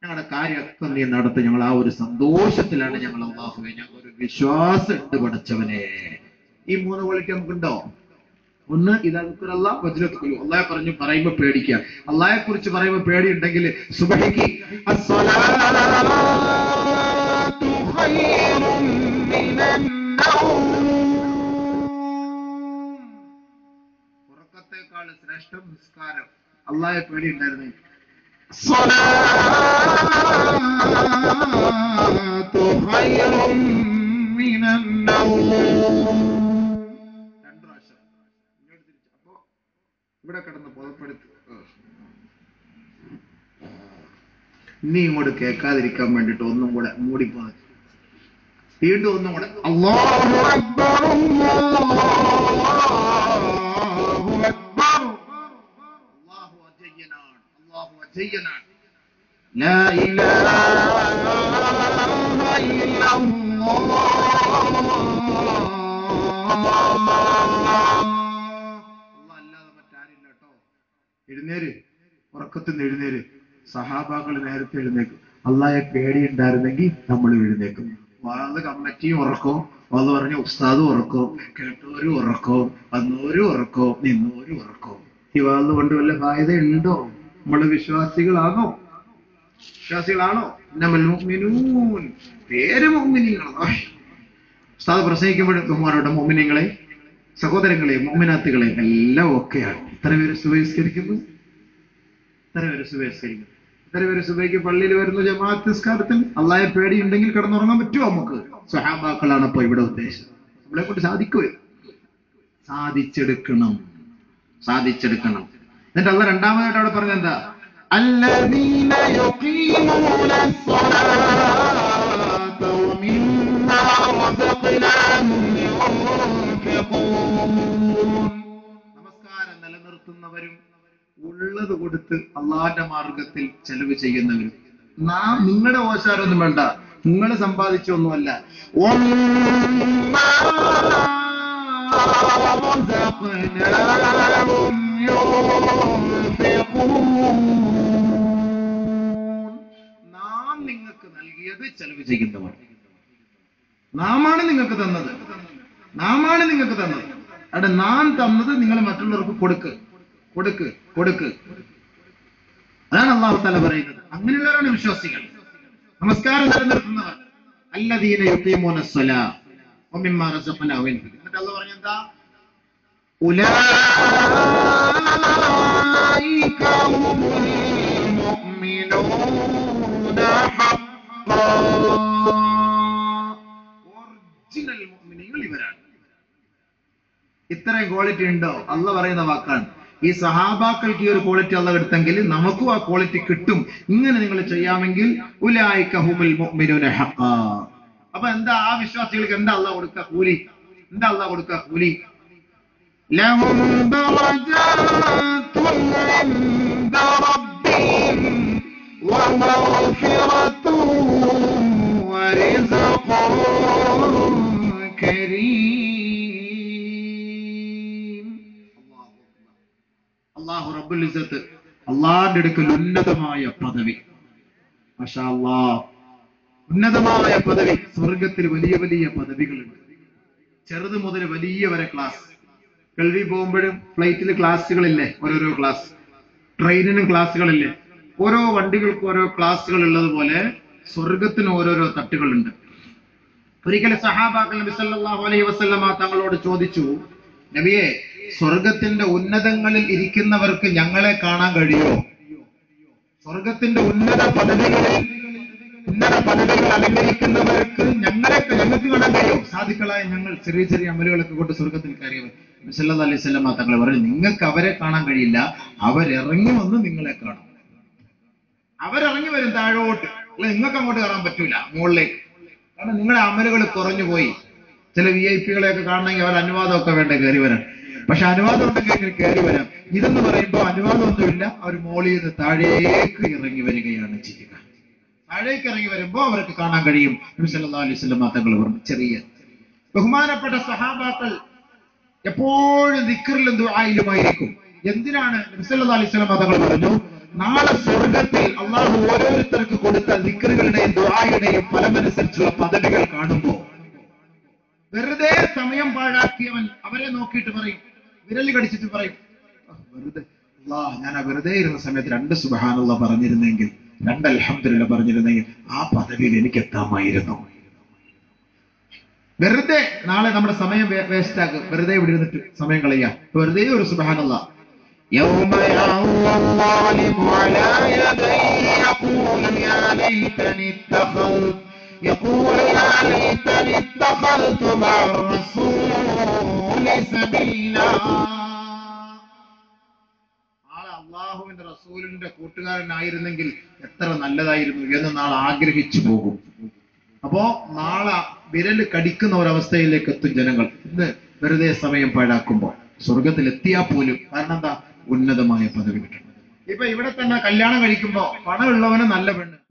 ഞങ്ങളുടെ കാര്യമൊക്കെ നീ നടത്തി. ഞങ്ങൾ ആ ഒരു സന്തോഷത്തിലാണ് ഞങ്ങൾ. അല്ലാഹുവേ, ഞങ്ങൾ ഒരു വിശ്വാസം ഉണ്ട് പടച്ചവനെ. ഈ 3 ക്വാളിറ്റി നമുക്കുണ്ടോ? ഒന്ന്, ഇതല്ലാഹ് വജ്രത്തുൽ അല്ലാഹ് പറയുമ്പോ പേടിക്കുക. അല്ലാഹയെ കുറിച്ച് പറയുമ്പോ പേടി ഉണ്ടെങ്കിൽ സുബ്ഹിക്ക് അസ്സലാത്തു ഖൈറും മിനൻ നൗം, ഉറക്കത്തേക്കാൾ ശ്രേഷ്ഠം നിസ്കാരം. അല്ലാഹയെ പേടി ഉണ്ടായിരുന്നു. അസ്സലാത്തു ഖൈറും മിനൻ നൗം. 2 പ്രാവശ്യം അപ്പോ ഇവിടെ കിടന്ന് ബോധപ്പെടുത്തി. ഇനി ഇങ്ങോട്ട് കേൾക്കാതിരിക്കാൻ വേണ്ടിട്ട് ഒന്നും കൂടെ മൂടിപ്പോ. വീണ്ടും ഒന്നും കൂടെ അല്ലാഹു അക്ബർ അല്ലാഹു അക്ബർ. അല്ലാഹു അജയ്യനാണ്, അല്ലാഹു അജയ്യനാണ്. ലാ ഇലാഹ അല്ലാതെ മറ്റാരില്ല കേട്ടോ. എഴുന്നേര്, ഉറക്കത്തിൽ എഴുന്നേര്. സഹാബാക്കൾ നേരത്തെ എഴുന്നേക്കും. അള്ളാഹയെ പേടിയുണ്ടായിരുന്നെങ്കിൽ നമ്മൾ എഴുന്നേക്കും. വാള് കമ്മിറ്റിയും ഉറക്കോ, അത് പറഞ്ഞ ഉസ്താദും ഉറക്കോ, കേട്ടോരും ഉറക്കോ, വന്നോരും ഉറക്കോ, നിന്നോരും ഉറക്കോ. ഈ വാള് കൊണ്ട് വല്ല ഫായത ഉണ്ടോ? നമ്മള് വിശ്വാസികളാണോ? പേര് മുഅ്മിനീങ്ങളാ. ഉസ്താദ് പ്രസംഗിക്കുമ്പോഴും ബഹുമാനോടെ മുഅ്മിനീങ്ങളെ, സഹോദരങ്ങളെ, മുഅ്മിനാത്തുകളെ എല്ലാം ഓക്കെയാണ്. എത്ര പേര് സുബഹിസ്കരിക്കുന്നു? എത്ര പേര് സുബഹിക്ക് പള്ളിയിൽ വരുന്നു? ജമാഅത്ത് നിസ്കാരത്തിൽ അള്ളാഹയെ പേടി ഉണ്ടെങ്കിൽ കിടന്നുറങ്ങാൻ പറ്റുമോ നമുക്ക്? സ്വഹാബാക്കളാണ് ഇപ്പൊ ഇവിടെ ഉദ്ദേശം. നമ്മളെ കൊണ്ട് സാധിക്കുമോ? സാധിച്ചെടുക്കണം. എന്നിട്ട് അള്ളാഹ് രണ്ടാമതായിട്ട് അവിടെ പറഞ്ഞ എന്താ? الذين يقيمون الصلاة ومما رزقناهم ينفقون. നമസ്കാരം നിലനിർത്തുന്നവരും ഉള്ളത് കൊടുത്ത് അള്ളാന്റെ മാർഗത്തിൽ ചെലവ് ചെയ്യുന്നവരും. നിങ്ങളുടെ ഓശാരൊന്നും വേണ്ട, നിങ്ങൾ സമ്പാദിച്ചൊന്നുമല്ല. നാം നിങ്ങൾക്ക് നൽകിയത് ചെലവ് ചെയ്യുന്നവർ. നാമാണ് നിങ്ങൾക്ക് തന്നത്. അവിടെ നാം തന്നത് നിങ്ങൾ മറ്റുള്ളവർക്ക് കൊടുക്ക്. അതാണ് അല്ലാഹു തആല പറയുന്നത്. അങ്ങനെയുള്ളവരാണ് വിശ്വാസികൾ, നമസ്കാരം നിലനിർത്തുന്നവർ. അല്ലദീന യുഖീമൂനസ് സ്വലാ വമിമ്മാ റസഖ്നാഹും യൻഫിഖൂൻ. എന്നിട്ട് അല്ലാഹു പറഞ്ഞെന്താ? ഉലൈക ഹുമുൽ മുഅ്മിനൂന ഹഖ്ഖാ. ഒറിജിനൽ മുഅ്മിനീങ്ങൾ ഇവരാണ്. ഇത്രയും ക്വാളിറ്റി ഉണ്ടോ? അല്ലാഹ് പറയുന്ന വാക്കാണ്. ഈ സഹാബാക്കൾക്ക് ഈ ഒരു ക്വാളിറ്റി അല്ലാഹ് എടുത്തെങ്കിൽ നമുക്കും ആ ക്വാളിറ്റി കിട്ടും. ഇങ്ങനെ നിങ്ങൾ ചെയ്യാമെങ്കിൽ ഉലൈക ഹുമുൽ മുഅ്മിനൂന ഹഖ്ഖാ. അപ്പൊ എന്താ ആ വിശ്വാസികൾക്ക് എന്താ അല്ലാഹ് കൊടുക്കുക കൂലി? ലഹും ദറജാതുൻ ഇൻദ റബ്ബിഹിം വമഗ്ഫിറതുൻ വറിസ്ഖുൻ കരീം. അല്ലാഹു റബ്ബുൽ ഇസ്സത്ത്, അല്ലാഹുവിന്റെ അടുക്കൽ ഉന്നതമായ പദവി. മാഷാ അല്ലാഹ്, ഉന്നതമായ പദവി. സ്വർഗത്തിൽ വലിയ വലിയ പദവികളുണ്ട്. ചെറുത് മുതൽ വലിയ വരെ ക്ലാസ്. കേൾവി പോകുമ്പോഴും ഫ്ലൈറ്റിൽ ക്ലാസ്സുകളില്ലേ? ഓരോരോ ക്ലാസ്. ട്രെയിനിനും ക്ലാസ്സുകളില്ലേ? ഓരോ വണ്ടികൾക്ക് ഓരോ ക്ലാസ്സുകൾ ഉള്ളതുപോലെ സ്വർഗത്തിന് ഓരോരോ തട്ടുകളുണ്ട്. ഒരിക്കലും സഹാബാക്കൾ നബി സല്ലല്ലാഹു അലൈഹി വസല്ലമ തങ്ങളോട് ചോദിച്ചു, നബിയെ, സ്വർഗത്തിന്റെ ഉന്നതങ്ങളിൽ ഇരിക്കുന്നവർക്ക് ഞങ്ങളെ കാണാൻ കഴിയുമോ? സ്വർഗത്തിന്റെ ഉന്നത പദവികൾ അലങ്കരിക്കുന്നവർക്ക് ഞങ്ങൾക്ക് കാണാൻ കഴിയും? സാധുക്കളായ ഞങ്ങൾ ചെറിയ ചെറിയ അമലുകളൊക്കെ കൊണ്ട് സ്വർഗത്തിൽ കയറിയവർ. നബി സല്ലല്ലാഹു അലൈഹി വസല്ലമ തങ്ങൾ പറഞ്ഞു, നിങ്ങൾക്ക് അവരെ കാണാൻ കഴിയില്ല, അവരിറങ്ങി വന്ന് നിങ്ങളെ കാണും. അവരിറങ്ങി വരും താഴോട്ട്. അല്ലെ, നിങ്ങൾക്ക് അങ്ങോട്ട് കയറാൻ പറ്റൂല മുകളിലേക്ക്. കാരണം നിങ്ങളുടെ അമലുകൾ കുറഞ്ഞു പോയി. ചില VIP-കളെയൊക്കെ കാണണമെങ്കിൽ അവർ അനുവാദമൊക്കെ വേണ്ട കയറി വരാൻ. പക്ഷെ അനുവാദം ഉണ്ടെങ്കിൽ കയറി വരാം. ഇതെന്ന് പറയുമ്പോൾ അനുവാദമൊന്നുമില്ല. അവർ മോളിൽ നിന്ന് താഴേക്ക് ഇറങ്ങി വരികയാണ് ചെയ്യുക. താഴേക്ക് ഇറങ്ങി വരുമ്പോ അവർക്ക് കാണാൻ കഴിയും. നബി സല്ലല്ലാഹു അലൈഹി വസല്ലം തങ്ങൾ പറഞ്ഞു. ചെറിയ ബഹുമാനപ്പെട്ട സഹാബാക്കൾ എപ്പോഴും ദിക്റിലും ദുആയിലുമായിരിക്കും. എന്തിനാണ്? നബി സല്ലല്ലാഹു അലൈഹി വസല്ലം തങ്ങൾ പറഞ്ഞു, നാളെ സ്വർഗ്ഗ സ്വർഗത്തിൽ അള്ളാഹു ഓരോരുത്തർക്ക് കൊടുത്ത ദിക്റുകളുടെയും ദുആയുടെയും ഫലമനുസരിച്ചുള്ള പദവികൾ കാണുമ്പോൾ വെറുതെ സമയം പാഴാക്കിയവൻ അവരെ നോക്കിയിട്ട് പറയും, വിരൽ കടിച്ചിട്ട് പറയും, വെറുതെ ഞാൻ ആ വെറുതെ ഇരുന്ന സമയത്ത് 2 സുബ്ഹാനല്ലാഹ് പറഞ്ഞിരുന്നെങ്കിൽ, 2 അൽഹംദുലില്ലാഹ് പറഞ്ഞിരുന്നെങ്കിൽ ആ പദവിയിൽ എനിക്ക് എത്താമായിരുന്നു. വെറുതെ നാളെ നമ്മുടെ സമയം വേസ്റ്റ് ആക്കും, വെറുതെ ഇവിടെ ഇരുന്നിട്ട് സമയം കളയാ, വെറുതെ ഒരു സുബ്ഹാനല്ലാഹ്. يوم يعض الظالم على يديه يقول يا ليتني اتخذت مع الرسول سبيلا. അള്ളാഹുവിന്റെ റസൂലിന്റെ കൂട്ടുകാരനായിരുന്നെങ്കിൽ എത്ര നല്ലതായിരുന്നു എന്ന് നാളെ ആഗ്രഹിച്ചു പോകും. അപ്പോ നാളെ വിരല് കടിക്കുന്ന ഒരവസ്ഥയിലേക്ക് എത്തും ജനങ്ങൾ, ഇന്ന് വെറുതെ സമയം പാഴാക്കുമ്പോൾ. സ്വർഗത്തിൽ എത്തിയാൽ പോലും, കാരണം എന്താ, ഉന്നതമായ പദവി കിട്ടണം. ഇപ്പൊ ഇവിടെ തന്നെ കല്യാണം കഴിക്കുമ്പോ പണമുള്ളവന് നല്ല പെണ്ണ്,